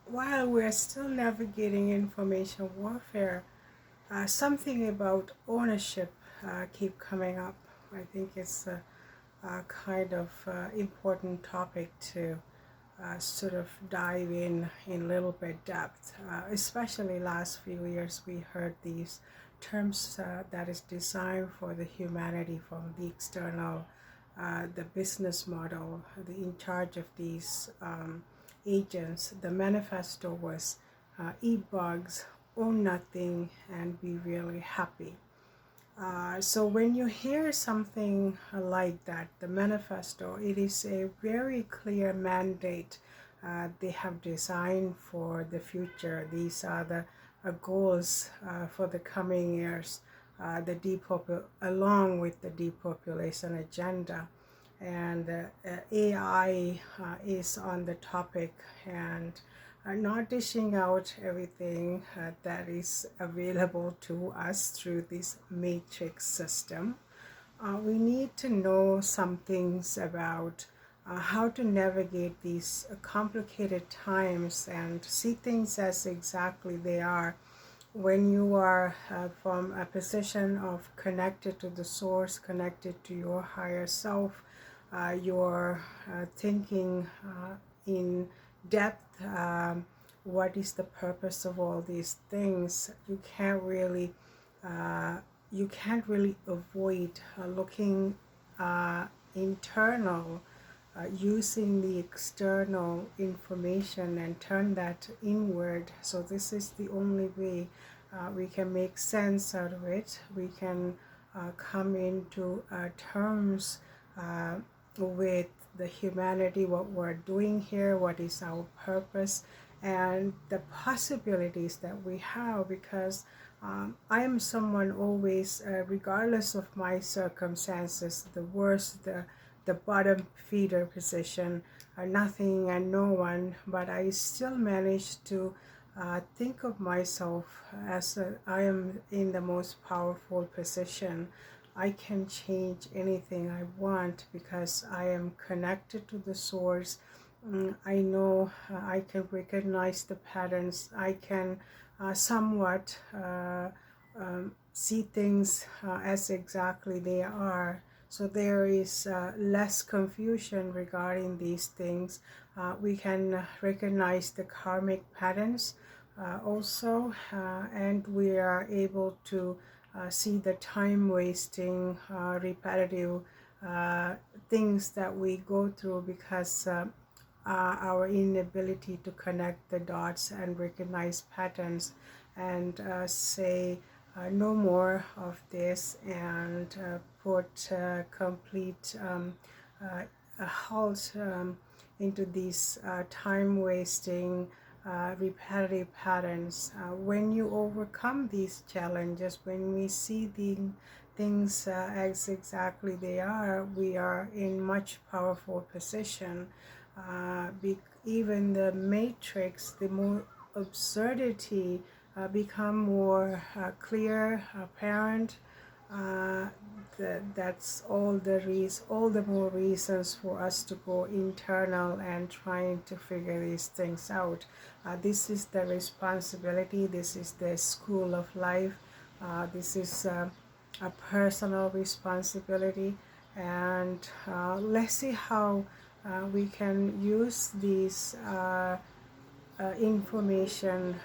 While we're still navigating information warfare, something about ownership keep coming up. I think it's a kind of important topic to sort of dive in a little bit depth. Especially last few years, we heard these terms that is designed for the humanity from the external, the business model, the in charge of these agents. The manifesto was eat bugs, own nothing, and be really happy. So when you hear something like that, the manifesto, it is a very clear mandate they have designed for the future. These are the goals for the coming years, along with the depopulation agenda. And AI is on the topic, and not dishing out everything that is available to us through this matrix system. We need to know some things about how to navigate these complicated times and see things as exactly they are. When you are from a position of connected to the source, connected to your higher self, you're thinking in depth, what is the purpose of all these things. Uh, you can't really avoid looking internal, using the external information and turn that inward. So this is the only way we can make sense out of it. We can come into terms with the humanity, what we're doing here, what is our purpose, and the possibilities that we have. Because I am someone always, regardless of my circumstances, the worst, the bottom feeder position, nothing and no one, but I still manage to think of myself as I am in the most powerful position. I can change anything I want because I am connected to the source. I know I can recognize the patterns. I can somewhat see things as exactly they are. So there is less confusion regarding these things. We can recognize the karmic patterns also, and we are able to see the time wasting, repetitive things that we go through because our inability to connect the dots and recognize patterns and say no more of this, and put complete a halt into these time wasting repetitive patterns. When you overcome these challenges, when we see the things as exactly they are, we are in much powerful position. Even the matrix, the more absurdity become more clear, apparent. Uh, that's all the more reasons for us to go internal and trying to figure these things out. This is the responsibility. This is the school of life. This is a personal responsibility, and let's see how we can use these information,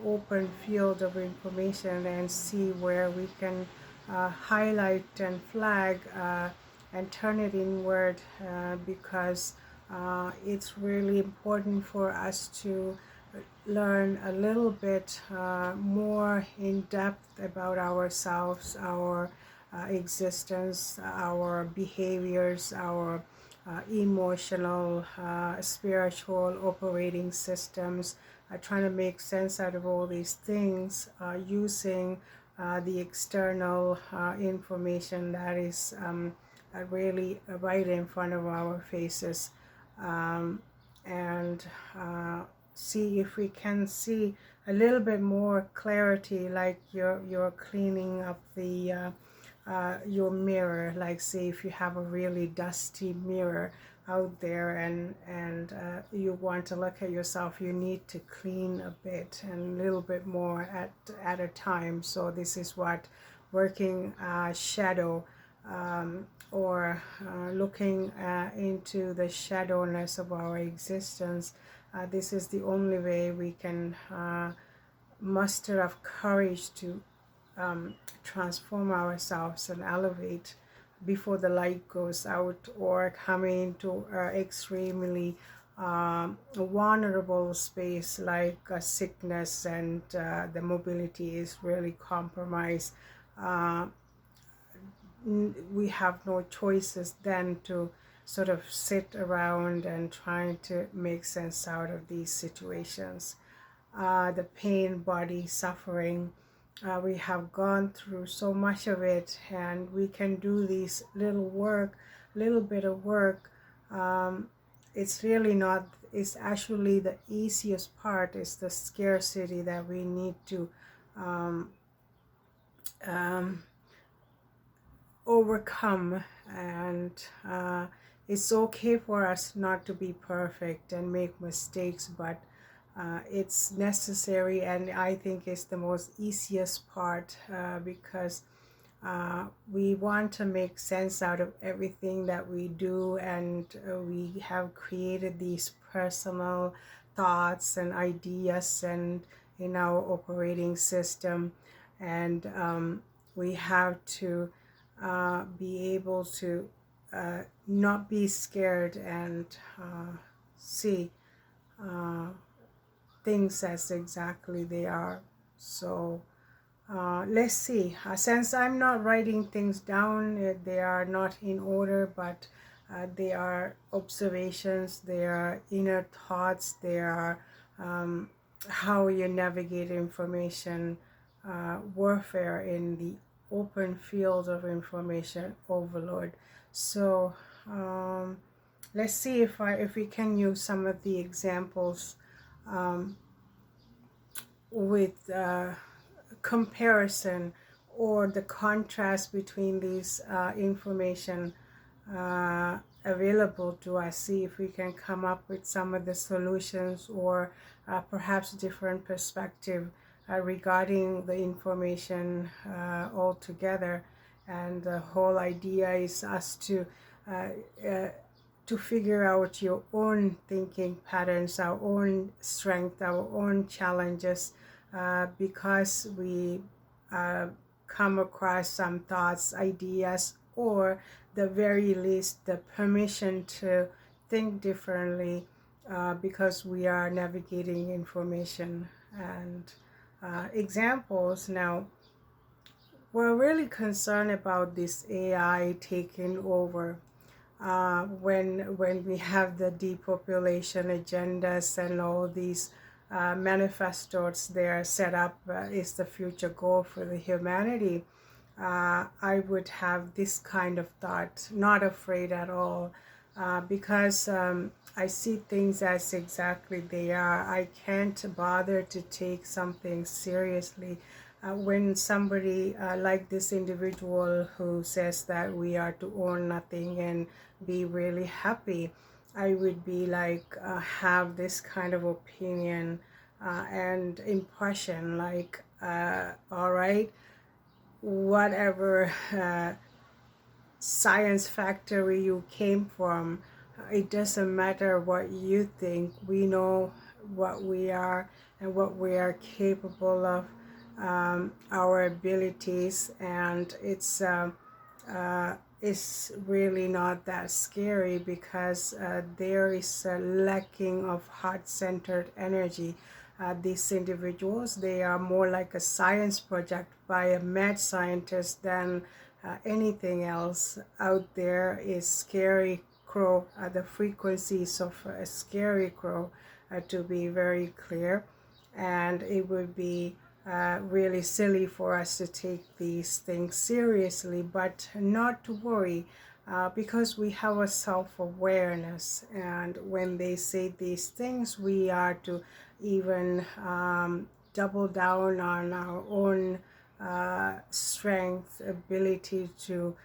open field of information, and see where we can highlight and flag and turn it inward, because it's really important for us to learn a little bit more in depth about ourselves, our existence, our behaviors, our emotional, spiritual operating systems, trying to make sense out of all these things using the external information that is really right in front of our faces, and see if we can see a little bit more clarity, like you're cleaning up the your mirror. Like, say if you have a really dusty mirror, out there, and you want to look at yourself, you need to clean a bit and a little bit more at a time. So this is what working shadow, or looking into the shadowness of our existence. This is the only way we can muster up courage to transform ourselves and elevate before the light goes out, or coming into an extremely vulnerable space like a sickness, and the mobility is really compromised. Uh, we have no choices then to sort of sit around and trying to make sense out of these situations. The pain, body, suffering, we have gone through so much of it, and we can do this little bit of work. It's really not, it's actually the easiest part is the scarcity that we need to um, um, overcome. And it's okay for us not to be perfect and make mistakes, but it's necessary, and I think it's the most easiest part, because we want to make sense out of everything that we do, and we have created these personal thoughts and ideas and in our operating system, and we have to be able to not be scared and see things as exactly they are. So let's see. Since I'm not writing things down, they are not in order, but they are observations, they are inner thoughts, they are how you navigate information warfare in the open field of information overload. So let's see if we can use some of the examples with comparison or the contrast between these information available to us. See if we can come up with some of the solutions, or perhaps different perspective regarding the information altogether. And the whole idea is us uh, uh, to figure out your own thinking patterns, our own strength, our own challenges, because we come across some thoughts, ideas, or the very least the permission to think differently, because we are navigating information. And examples now, we're really concerned about this AI taking over. When we have the depopulation agendas and all these manifestos they are set up, is the future goal for the humanity. I would have this kind of thought, not afraid at all, because I see things as exactly they are. I can't bother to take something seriously. When somebody like this individual who says that we are to own nothing and be really happy, I would be like, have this kind of opinion and impression, like, all right, whatever science factory you came from, it doesn't matter what you think. We know what we are and what we are capable of, our abilities, and it's really not that scary, because there is a lacking of heart-centered energy. These individuals, they are more like a science project by a mad scientist than anything else out there. Is scary crow, the frequencies of a scary crow, to be very clear. And it would be really silly for us to take these things seriously, but not to worry, because we have a self-awareness. And when they say these things, we are to even double down on our own strength, ability to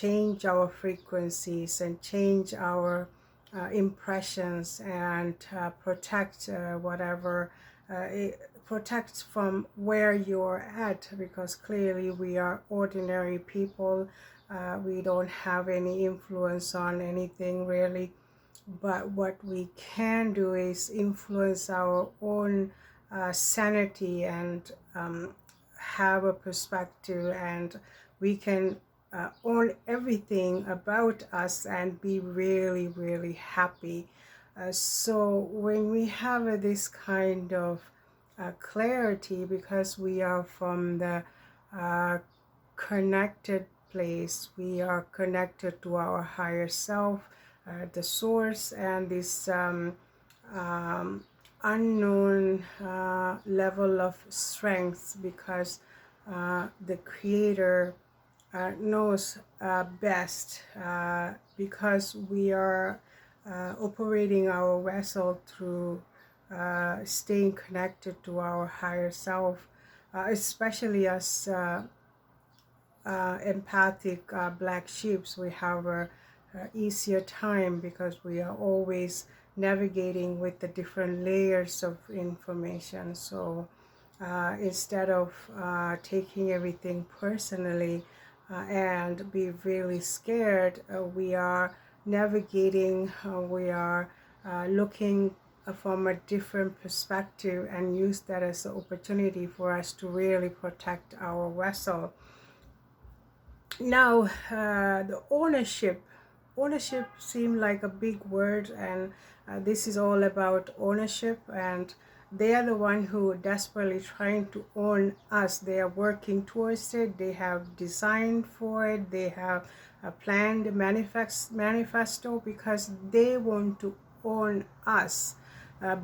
change our frequencies and change our impressions and protect whatever protect from where you're at, because clearly we are ordinary people. We don't have any influence on anything really, but what we can do is influence our own sanity and have a perspective, and we can own everything about us and be really, really happy. So when we have this kind of clarity, because we are from the connected place, we are connected to our higher self, the source, and this unknown level of strength, because the creator knows best, because we are operating our vessel through staying connected to our higher self, especially as empathic black sheeps. We have a easier time because we are always navigating with the different layers of information. So instead of taking everything personally and be really scared, we are navigating, we are looking from a different perspective, and use that as an opportunity for us to really protect our vessel. Now, the ownership seemed like a big word, and this is all about ownership, and they are the one who are desperately trying to own us. They are working towards it. They have designed for it. They have planned a manifesto, because they want to own us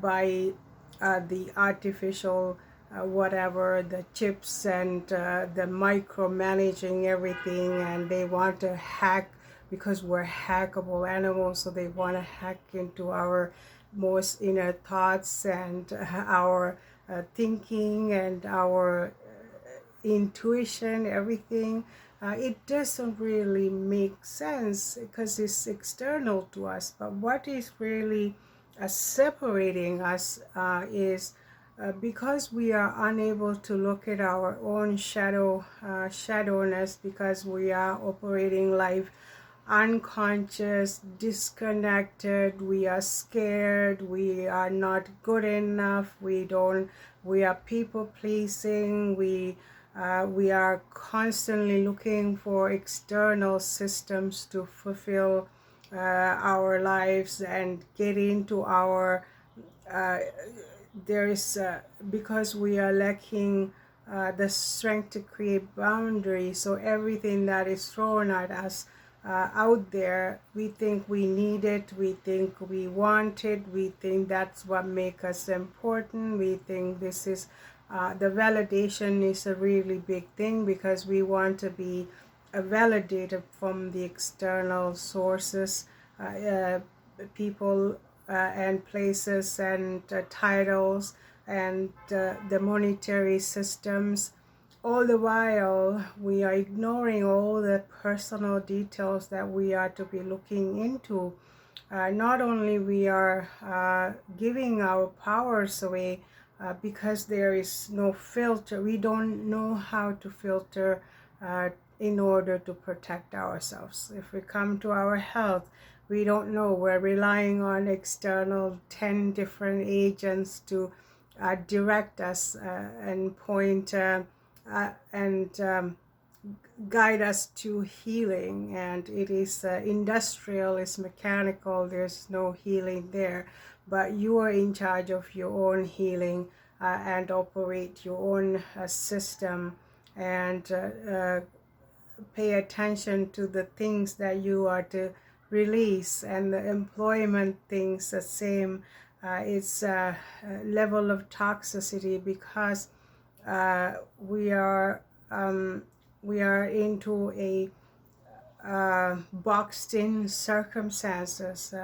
by the artificial whatever, the chips, and the micromanaging everything, and they want to hack, because we're hackable animals, so they want to hack into our most inner thoughts and our thinking and our intuition, everything. It doesn't really make sense because it's external to us, but what is really separating us is because we are unable to look at our own shadowness, because we are operating life unconscious, disconnected, we are scared, we are not good enough, we are people pleasing, we are constantly looking for external systems to fulfill our lives and get into our there is because we are lacking the strength to create boundaries. So everything that is thrown at us out there, we think we need it, we think we want it, we think that's what makes us important, we think this is the validation is a really big thing, because we want to be validated from the external sources, people and places and titles and the monetary systems. All the while we are ignoring all the personal details that we are to be looking into. Not only we are giving our powers away because there is no filter. We don't know how to filter in order to protect ourselves. If we come to our health, we don't know. We're relying on external 10 different agents to direct us and point and guide us to healing. And it is industrial, it's mechanical, there's no healing there. But you are in charge of your own healing and operate your own system, and pay attention to the things that you are to release. And the employment things the same. It's a level of toxicity, because we are into a boxed in circumstances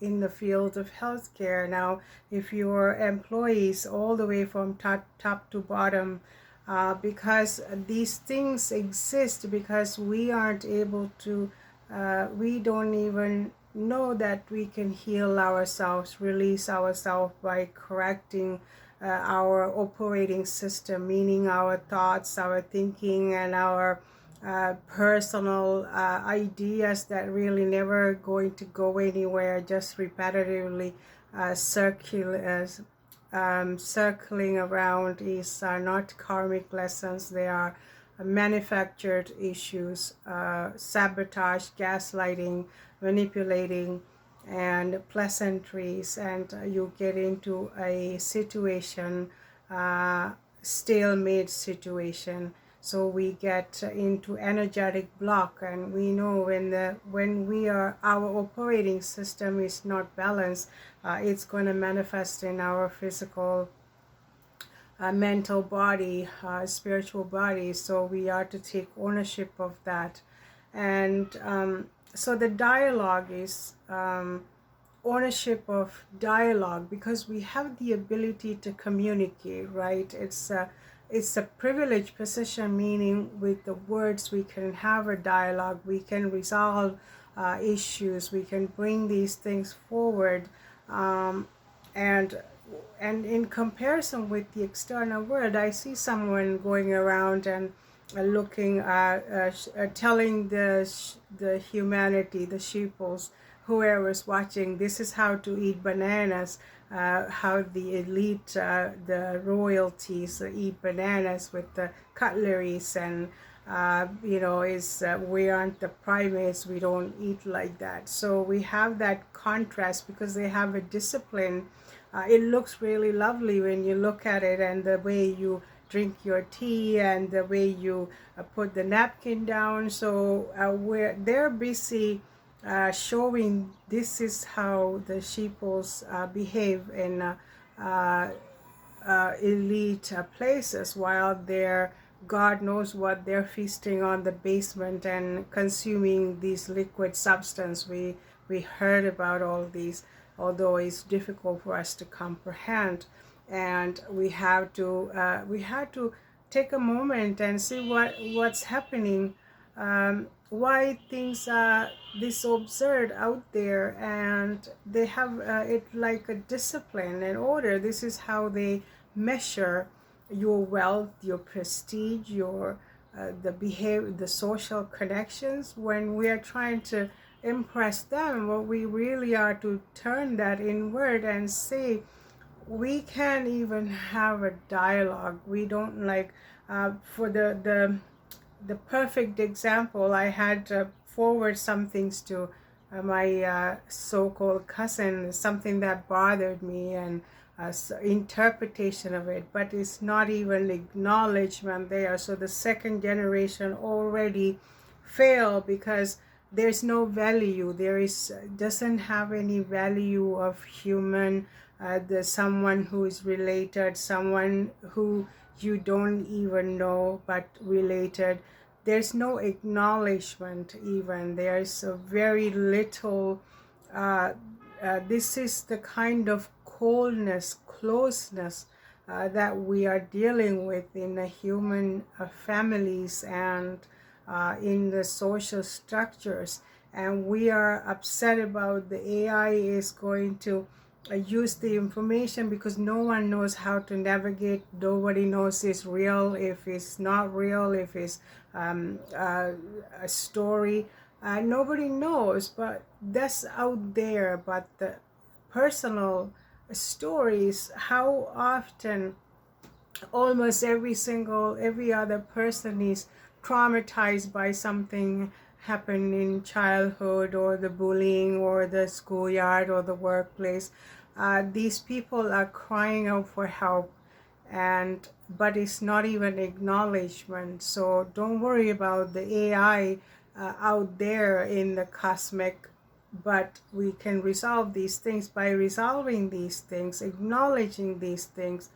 in the field of healthcare. Now, if your employees all the way from top to bottom because these things exist because we aren't able to, we don't even know that we can heal ourselves, release ourselves by correcting our operating system, meaning our thoughts, our thinking, and our personal ideas that really never going to go anywhere, just repetitively circling around is not karmic lessons. They are manufactured issues, sabotage, gaslighting, manipulating, and pleasantries, and you get into a situation, stalemate situation. So we get into energetic block, and we know when we are, our operating system is not balanced, it's going to manifest in our physical, mental body, spiritual body. So we are to take ownership of that. And so the dialogue is ownership of dialogue, because we have the ability to communicate, right? It's a privileged position, meaning with the words we can have a dialogue, we can resolve issues, we can bring these things forward, and in comparison with the external world, I see someone going around and looking at telling the humanity, the sheeples, whoever's watching, this is how to eat bananas, how the elite, the royalties eat bananas with the cutleries, and is we aren't the primates, we don't eat like that. So we have that contrast because they have a discipline. It looks really lovely when you look at it, and the way you drink your tea, and the way you put the napkin down. So they're busy showing this is how the sheeples behave in elite places, while they're, God knows what, they're feasting on the basement and consuming these liquid substance. We heard about all these, although it's difficult for us to comprehend, and we have to take a moment and see what's happening, why things are this absurd out there, and they have it like a discipline and order. This is how they measure your wealth, your prestige, your the behavior, the social connections. When we are trying to impress them, what we really are to turn that inward and say, we can't even have a dialogue. We don't like, for the perfect example, I had to forward some things to my so-called cousin, something that bothered me, and interpretation of it, but it's not even acknowledgement there. So the second generation already failed because there's no value. There is doesn't have any value of human, the someone who is related, someone who you don't even know but related. There's no acknowledgement. Even there's a very little, this is the kind of coldness, closeness that we are dealing with in the human families, and in the social structures. And we are upset about the AI is going to use the information, because no one knows how to navigate. Nobody knows it's real, if it's not real, if it's a story. Nobody knows, but that's out there. But the personal stories, how often almost every other person is traumatized by something happened in childhood, or the bullying, or the schoolyard, or the workplace. These people are crying out for help, but it's not even acknowledgement. So don't worry about the AI out there in the cosmic, but we can resolve these things by resolving these things, acknowledging these things,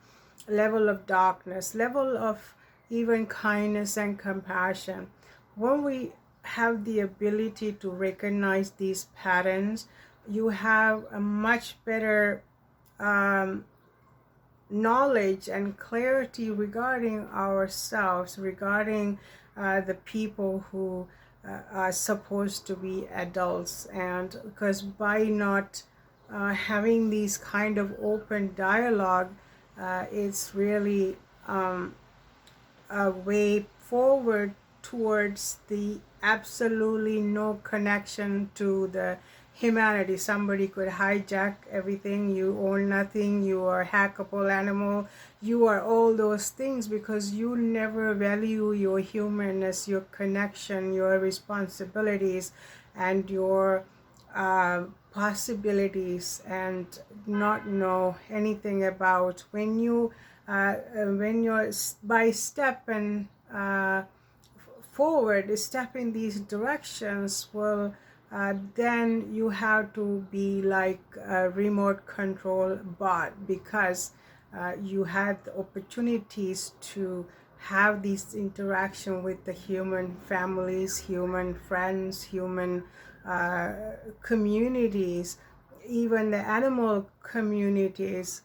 level of darkness, level of even kindness and compassion. When we have the ability to recognize these patterns, you have a much better knowledge and clarity regarding ourselves, regarding the people who are supposed to be adults. And because by not having these kind of open dialogue, it's really a way forward towards the absolutely no connection to the humanity. Somebody could hijack everything. You own nothing. You are a hackable animal. You are all those things because you never value your humanness, your connection, your responsibilities, and your possibilities, and not know anything about when you're by step and forward step in these directions. Well, then you have to be like a remote control bot, because you had the opportunities to have this interaction with the human families, human friends, human communities, even the animal communities,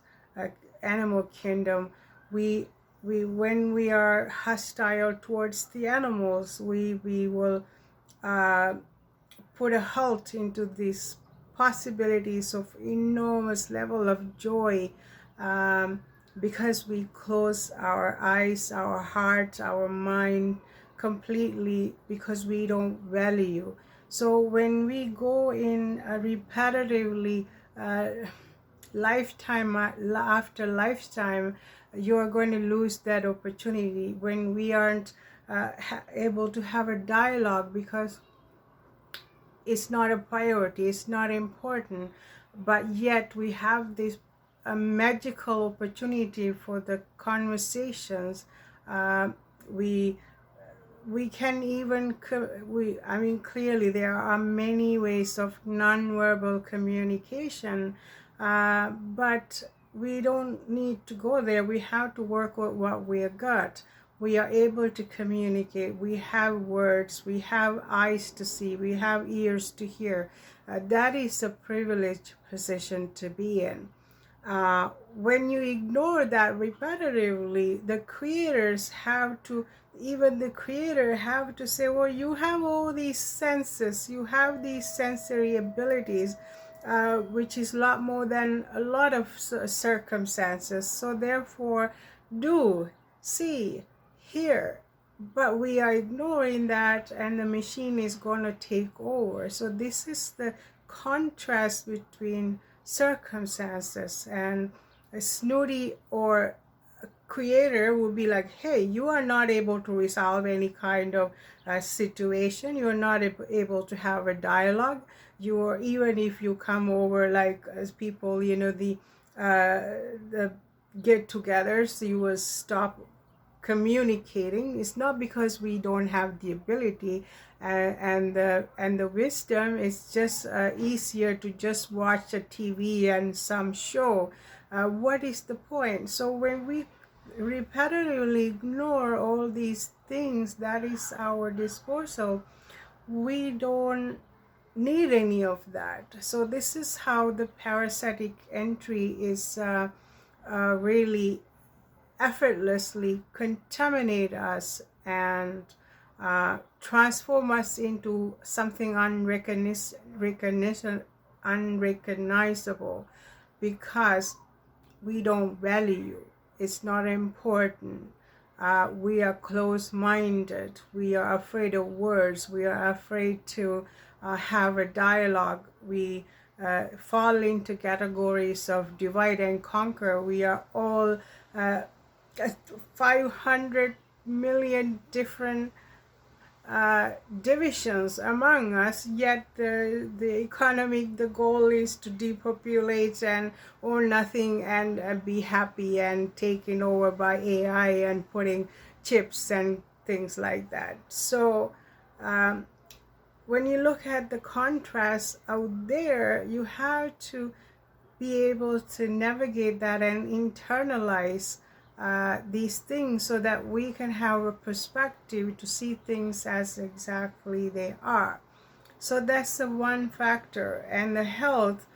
animal kingdom. We when we are hostile towards the animals, we will uh, put a halt into these possibilities of enormous level of joy, um, because we close our eyes, our heart, our mind completely, because we don't value. So when we go in repetitively, lifetime after lifetime, you are going to lose that opportunity when we aren't able to have a dialogue, because it's not a priority, it's not important. But yet we have this a magical opportunity for the conversations. uh, we we can even I mean, clearly there are many ways of nonverbal communication, but we don't need to go there. We have to work with what we got. We are able to communicate. We have words. We have eyes to see. We have ears to hear. That is a privileged position to be in. When you ignore that repetitively, the creators have to, even the creator have to say, well, you have all these senses, you have these sensory abilities, which is a lot more than a lot of circumstances. So therefore, do, see, hear. But we are ignoring that, and the machine is going to take over. So this is the contrast between circumstances. And a snooty or a creator will be like, hey, you are not able to resolve any kind of situation. You're not able to have a dialogue. You're, even if you come over like as people, you know, the get-togethers, you will stop communicating. It's not because we don't have the ability and the wisdom. It's just easier to just watch a TV and some show. What is the point? So when we repetitively ignore all these things that is our disposal, we don't need any of that. So this is how the parasitic entry is really effortlessly contaminate us and transform us into something unrecognizable, because we don't value. It's not important. We are close-minded. We are afraid of words. We are afraid to have a dialogue. We fall into categories of divide and conquer. We are all 500 million different divisions among us, yet the goal is to depopulate and own nothing and be happy and taken over by AI and putting chips and things like that. So when you look at the contrast out there, you have to be able to navigate that and internalize these things, so that we can have a perspective to see things as exactly they are. So that's the one factor. And the health,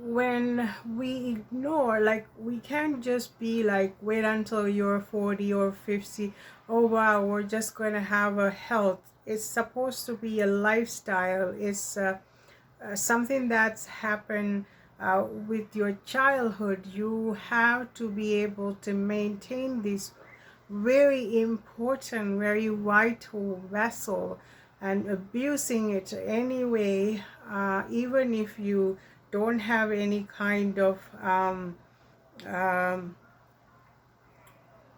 when we ignore, like, we can't just be like, wait until you're 40 or 50, oh wow, we're just going to have a health. It's supposed to be a lifestyle. It's something that's happened with your childhood. You have to be able to maintain this very important, very vital vessel, and abusing it anyway, even if you don't have any kind of um,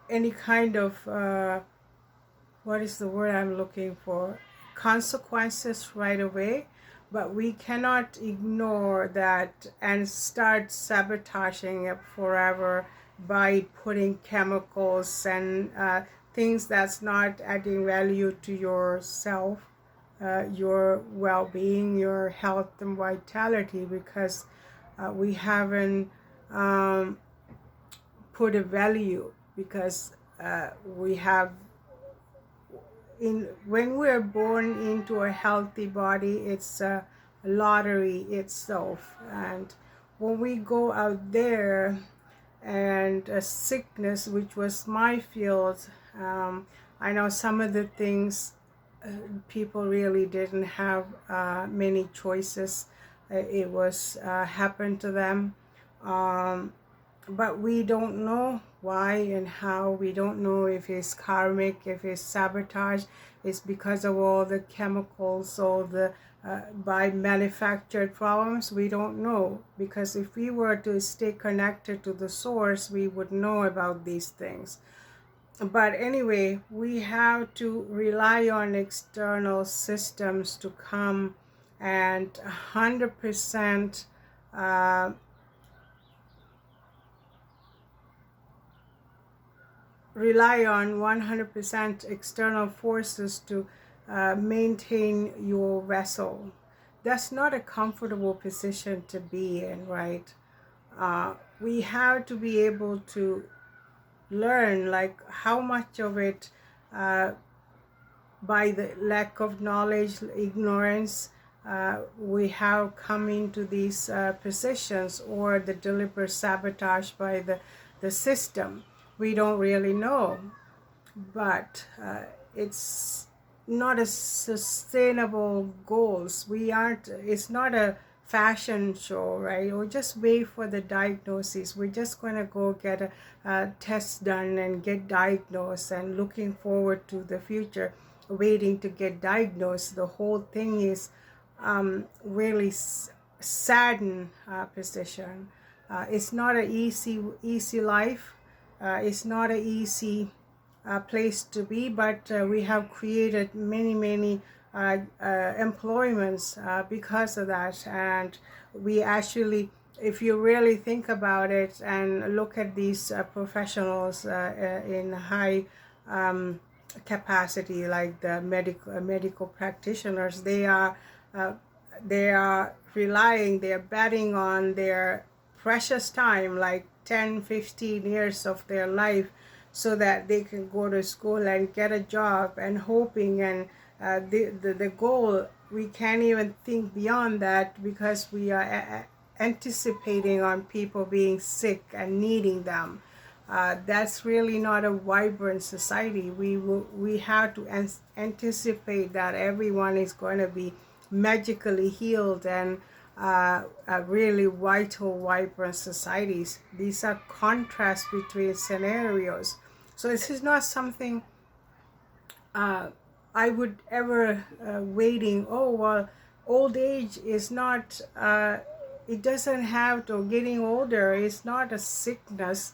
any kind of what is the word I'm looking for, consequences right away. But we cannot ignore that and start sabotaging it forever by putting chemicals and things that's not adding value to yourself, your well-being, your health and vitality, because we haven't put a value, because we have when we're born into a healthy body, it's a lottery itself. And when we go out there, and a sickness, which was my field, I know some of the things people really didn't have many choices. It was happened to them. But we don't know why and how. We don't know if it's karmic, if it's sabotage. It's because of all the chemicals, all the by manufactured problems. We don't know, because if we were to stay connected to the source, we would know about these things. But anyway, we have to rely on external systems to come and 100% rely on 100% external forces to maintain your vessel. That's not a comfortable position to be in, right? We have to be able to learn, like, how much of it by the lack of knowledge, ignorance, we have come into these positions, or the deliberate sabotage by the system. We don't really know. But it's not a sustainable goals. We aren't, it's not a fashion show, right? Or just wait for the diagnosis. We're just going to go get a test done and get diagnosed, and looking forward to the future, waiting to get diagnosed. The whole thing is really saddened position. It's not an easy life. It's not an easy place to be, but we have created many employments because of that. And we actually, if you really think about it and look at these professionals in high capacity, like the medical practitioners, they are relying, they're betting on their precious time, like 10-15 years of their life, so that they can go to school and get a job, and hoping, and the goal, we can't even think beyond that, because we are anticipating on people being sick and needing them. That's really not a vibrant society. We have to anticipate that everyone is going to be magically healed, and really vital, vibrant societies. These are contrasts between scenarios. So this is not something I would ever waiting, oh well, old age is not, it doesn't have to, getting older is not a sickness.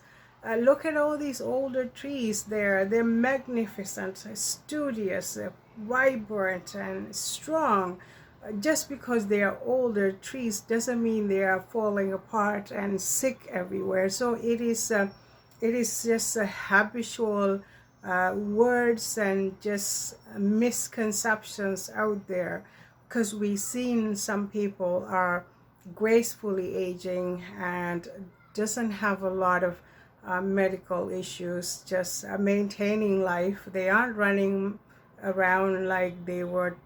Look at all these older trees there. They're magnificent, studious, vibrant and strong. Just because they are older trees doesn't mean they are falling apart and sick everywhere. So it is just a habitual words and just misconceptions out there, because we've seen some people are gracefully aging and doesn't have a lot of medical issues, just maintaining life. They aren't running around like they were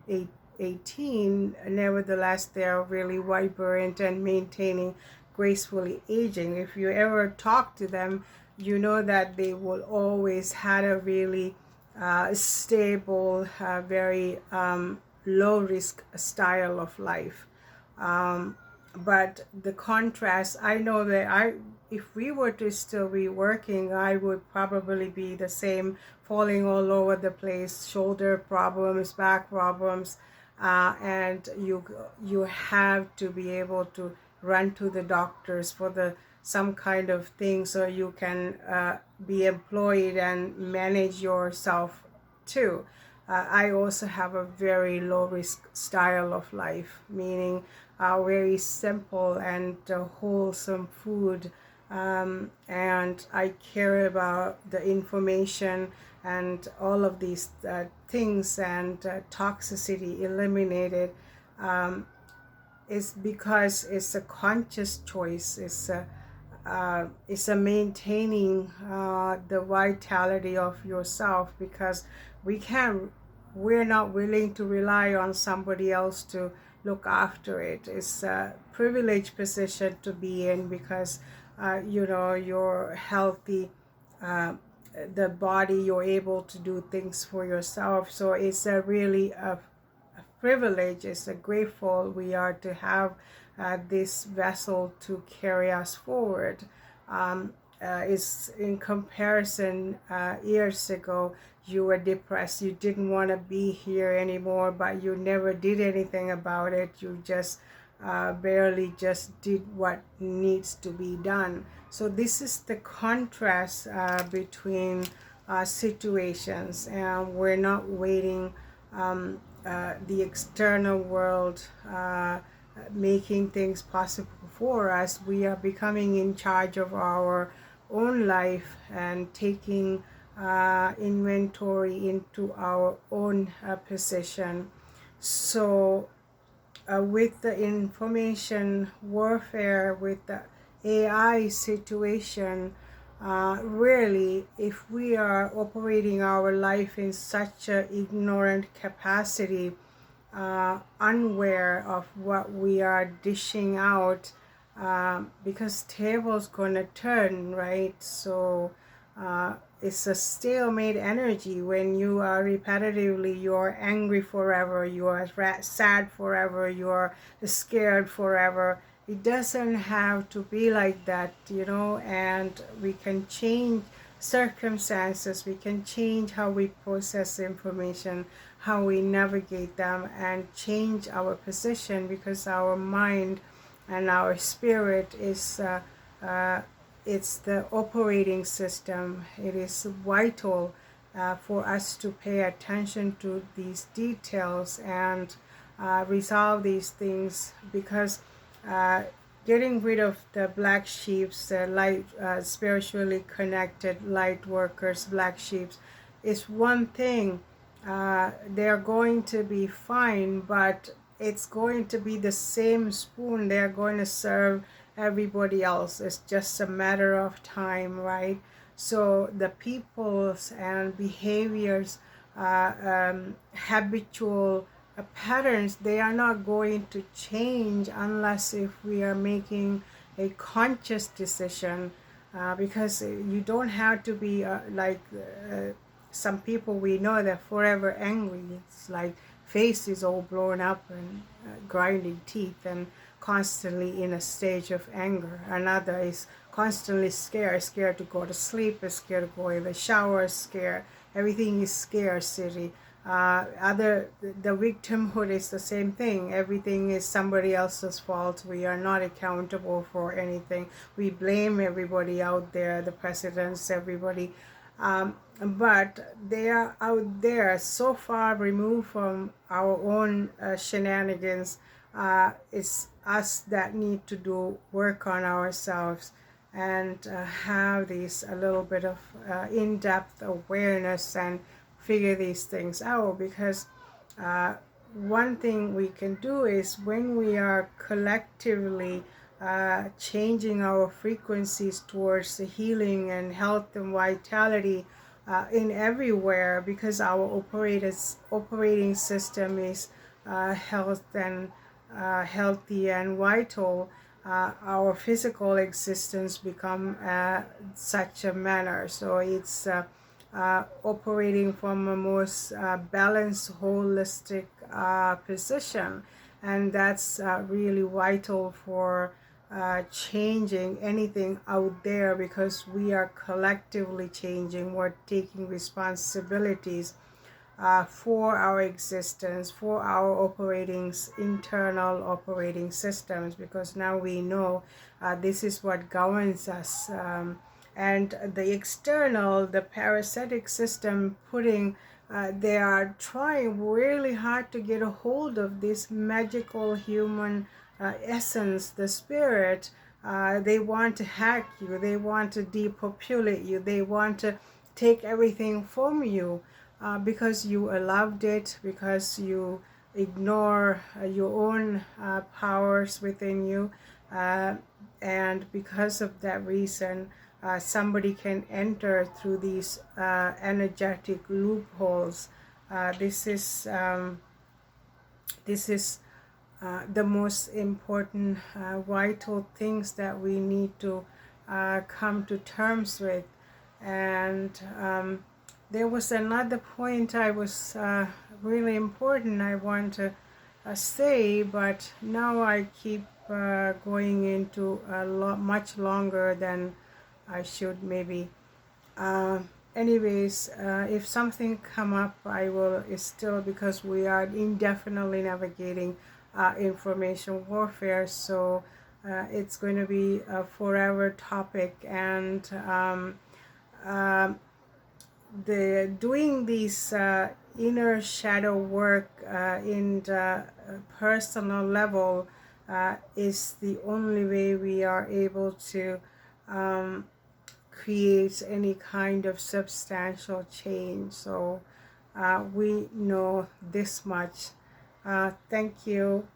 18. Nevertheless, they are really vibrant and maintaining gracefully aging. If you ever talk to them, you know that they will always had a really stable, very low risk style of life. But the contrast, I know that if we were to still be working, I would probably be the same, falling all over the place, shoulder problems, back problems, and you have to be able to run to the doctors for the some kind of thing so you can be employed and manage yourself too. I also have a very low risk style of life, meaning very simple and wholesome food, and I care about the information and all of these things, and toxicity eliminated. um, is because it's a conscious choice. It's a maintaining the vitality of yourself, because we're not willing to rely on somebody else to look after it. It's a privileged position to be in, because you're healthy, uh, the body, you're able to do things for yourself. So it's a really a privilege. It's a grateful we are to have this vessel to carry us forward. Is in comparison, years ago you were depressed, you didn't want to be here anymore, but you never did anything about it. You just barely just did what needs to be done. So this is the contrast between situations, and we're not waiting the external world making things possible for us. We are becoming in charge of our own life and taking inventory into our own position. So with the information warfare, with the AI situation, really, if we are operating our life in such an ignorant capacity, unaware of what we are dishing out, because tables gonna turn, right? So it's a stalemate energy. When you are repetitively, you're angry forever, you are sad forever, you are scared forever. It doesn't have to be like that, and we can change circumstances, we can change how we process information, how we navigate them, and change our position, because our mind and our spirit is it's the operating system. It is vital for us to pay attention to these details and resolve these things, because getting rid of the black sheeps, the light, spiritually connected light workers, black sheeps, is one thing. They're going to be fine, but it's going to be the same spoon. They're going to serve everybody else. It's just a matter of time, right? So the peoples and behaviors, habitual patterns, they are not going to change unless if we are making a conscious decision, because you don't have to be like some people we know, they're forever angry. It's like face is all blown up and grinding teeth and constantly in a stage of anger. Another is constantly scared to go to sleep, is scared to go in the shower, scared. Everything is scarcity. The victimhood is the same thing. Everything is somebody else's fault. We are not accountable for anything. We blame everybody out there, the presidents, everybody. But they are out there so far removed from our own shenanigans. It's us that need to do work on ourselves and have this a little bit of in-depth awareness and figure these things out, because one thing we can do is, when we are collectively changing our frequencies towards the healing and health and vitality in everywhere, because our operating system is health and healthy and vital. our physical existence become such a manner. So it's operating from a most balanced, holistic position, and that's really vital for changing anything out there, because we are collectively changing. We're taking responsibilities for our existence, for our internal operating systems, because now we know this is what governs us. And the external, the parasitic system, they are trying really hard to get a hold of this magical human essence, the spirit. They want to hack you, they want to depopulate you, they want to take everything from you, because you allowed it, because you ignore your own powers within you, uh, and because of that reason, somebody can enter through these energetic loopholes. This is the most important vital things that we need to come to terms with. And there was another point I was really important I want to say, but now I keep going into a lot much longer than I should maybe. uh, Anyways, if something come up, I will still, because we are indefinitely navigating information warfare, so it's going to be a forever topic. And the doing these inner shadow work in the personal level is the only way we are able to create any kind of substantial change. So we know this much. Thank you.